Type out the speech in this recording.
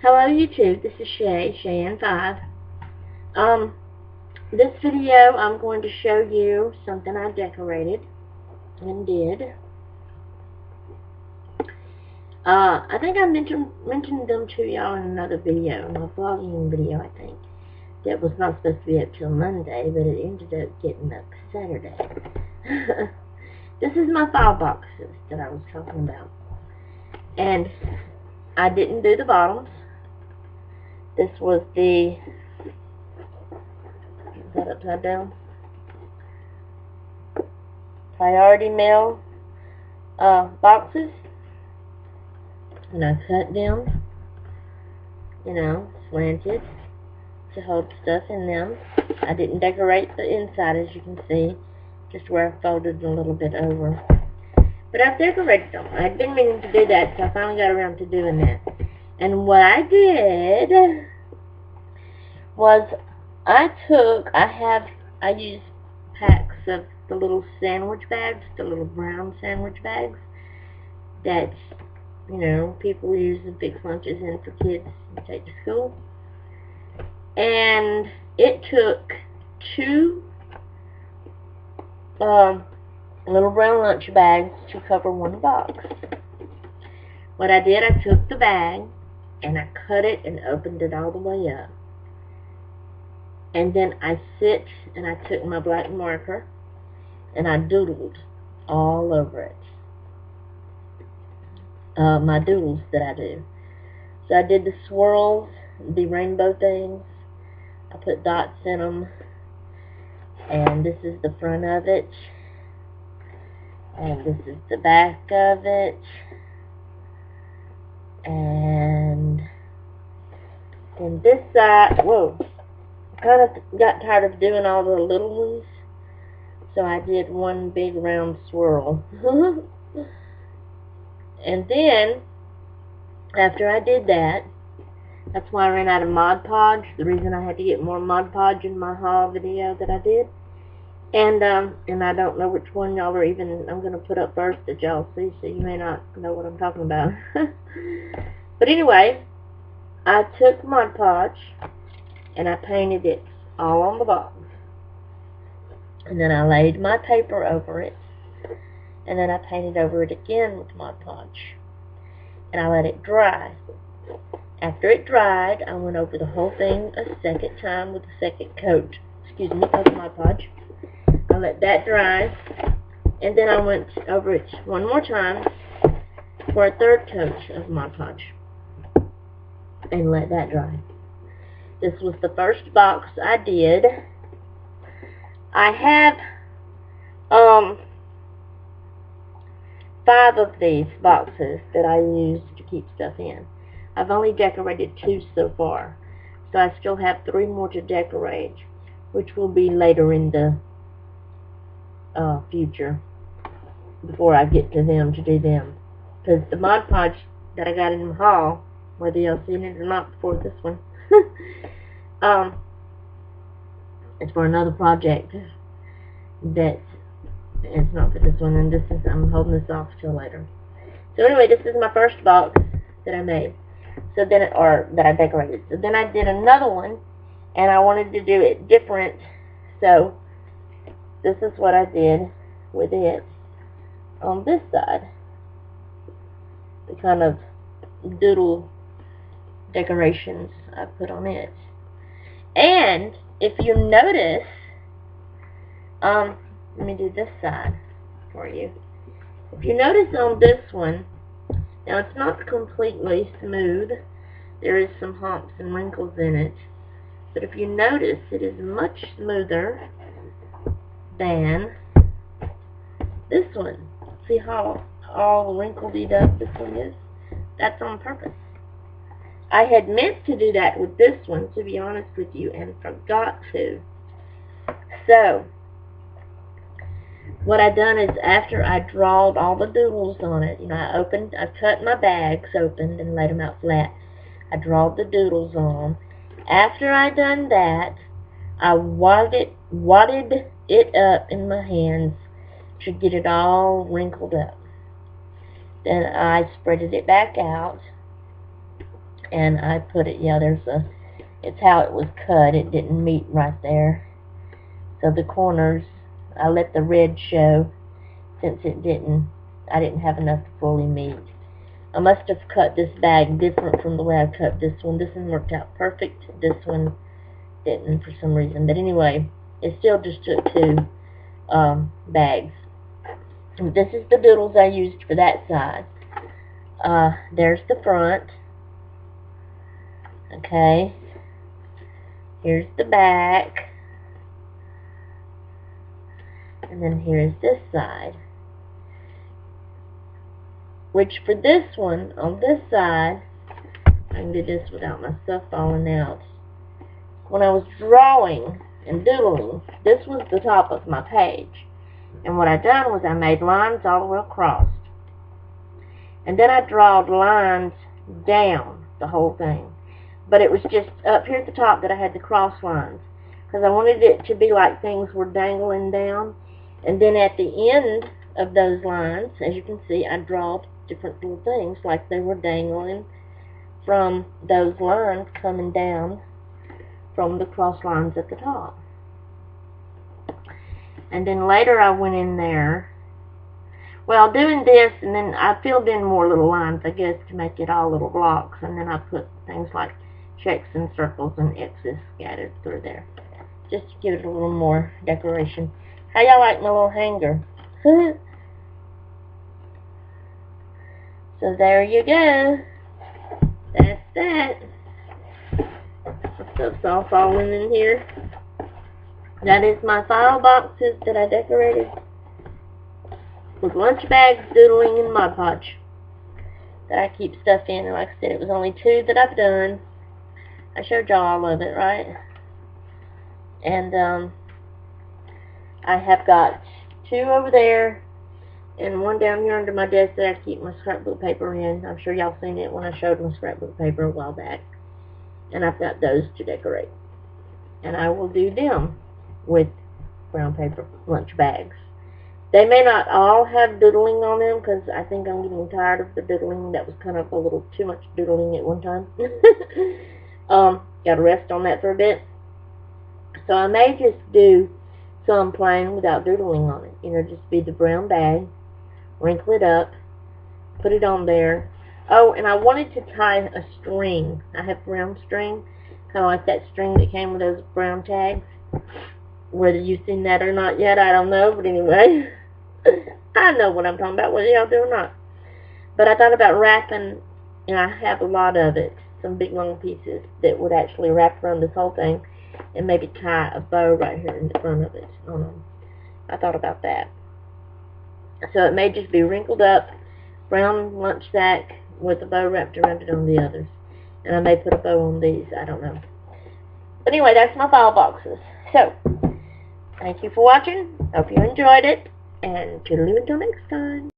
Hello YouTube, this is Shay5. This video I'm going to show you something I decorated and did. I think I mentioned them to y'all in another video, my vlogging video I think. That was not supposed to be up till Monday, but it ended up getting up Saturday. This is my file boxes that I was talking about. And I didn't do the bottoms. This was the, is that upside down? Priority mail boxes. And I cut them, slanted to hold stuff in them. I didn't decorate the inside, as you can see, just where I folded a little bit over. But I've decorated them. I'd been meaning to do that, so I finally got around to doing that. And what I did was I use packs of the little sandwich bags, the little brown sandwich bags that, people use and fix lunches in for kids to take to school. And it took two little brown lunch bags to cover one box. What I did, I took the bag and I cut it and opened it all the way up. And then I took my black marker and I doodled all over it. My doodles that I do. So I did the swirls, the rainbow things. I put dots in them. And this is the front of it. And this is the back of it. And then this side, whoa, I kind of got tired of doing all the little ones. So I did one big round swirl. And then, after I did that, that's why I ran out of Mod Podge. The reason I had to get more Mod Podge in my haul video that I did. And I don't know which one y'all are even, I'm going to put up first that y'all see, so you may not know what I'm talking about. But anyway, I took Mod Podge and I painted it all on the box. And then I laid my paper over it. And then I painted over it again with Mod Podge. And I let it dry. After it dried, I went over the whole thing a second time with a second coat, of Mod Podge. I let that dry. And then I went over it one more time for a third coat of Mod Podge. And let that dry. This was the first box I did. I have 5 of these boxes that I use to keep stuff in. I've only decorated 2 so far, so I still have 3 more to decorate, which will be later in the future, before I get to them to do them. Because the Mod Podge that I got in the haul, whether y'all seen it or not before this one, it's for another project that it's not for this one, and I'm holding this off till later. So anyway, this is my first box that I made. So then, that I decorated. So then I did another one, and I wanted to do it different. So this is what I did with it on this side. The kind of doodle decorations I put on it. And if you notice, let me do this side for you. If you notice on this one, now it's not completely smooth. There is some humps and wrinkles in it. But if you notice, it is much smoother than this one. See how all wrinkled up this one is? That's on purpose. I had meant to do that with this one, to be honest with you, and forgot to. So, what I done is, after I drawed all the doodles on it, I cut my bags open and laid them out flat. I drawed the doodles on. After I done that, I wadded it up in my hands to get it all wrinkled up. Then I spreaded it back out And I put it, yeah, it's how it was cut. It didn't meet right there. So the corners, I let the red show since I didn't have enough to fully meet. I must have cut this bag different from the way I cut this one. This one worked out perfect. This one didn't for some reason. But anyway, it still just took 2 bags. And this is the doodles I used for that side. There's the front. Okay. Here's the back. And then here's this side. Which for this one, on this side, I can do this without my stuff falling out. When I was drawing and doodling, this was the top of my page. And what I done was I made lines all the way across. And then I drawed lines down the whole thing. But it was just up here at the top that I had the cross lines. Because I wanted it to be like things were dangling down. And then at the end of those lines, as you can see, I drawed different little things like they were dangling from those lines coming down from the cross lines at the top. And then later I went in there, well, doing this, and then I filled in more little lines, I guess, to make it all little blocks, and then I put things like checks and circles and X's scattered through there, just to give it a little more decoration. How y'all like my little hanger? So there you go. That's that. My stuff's all falling in here. That is my file boxes that I decorated with lunch bags, doodling, and Mod Podge that I keep stuff in. And like I said, it was only 2 that I've done. I showed y'all all of it, right? And I have got 2 over there and 1 down here under my desk that I keep my scrapbook paper in. I'm sure y'all seen it when I showed my scrapbook paper a while back. And I've got those to decorate. And I will do them with brown paper lunch bags. They may not all have doodling on them because I think I'm getting tired of the doodling. That was kind of a little too much doodling at one time. Got to rest on that for a bit. So I may just do some plain without doodling on it. You know, just be the brown bag, wrinkle it up, put it on there. Oh, and I wanted to tie a string. I have brown string, kind of like that string that came with those brown tags. Whether you've seen that or not yet, I don't know, but anyway, I know what I'm talking about, whether y'all do or not. But I thought about wrapping, and I have a lot of it, some big long pieces that would actually wrap around this whole thing, and maybe tie a bow right here in the front of it. I thought about that. So it may just be wrinkled up, brown lunch sack with a bow wrapped around it on the others. And I may put a bow on these, I don't know. But anyway, that's my file boxes. So, thank you for watching. Hope you enjoyed it. And toodaloo until next time.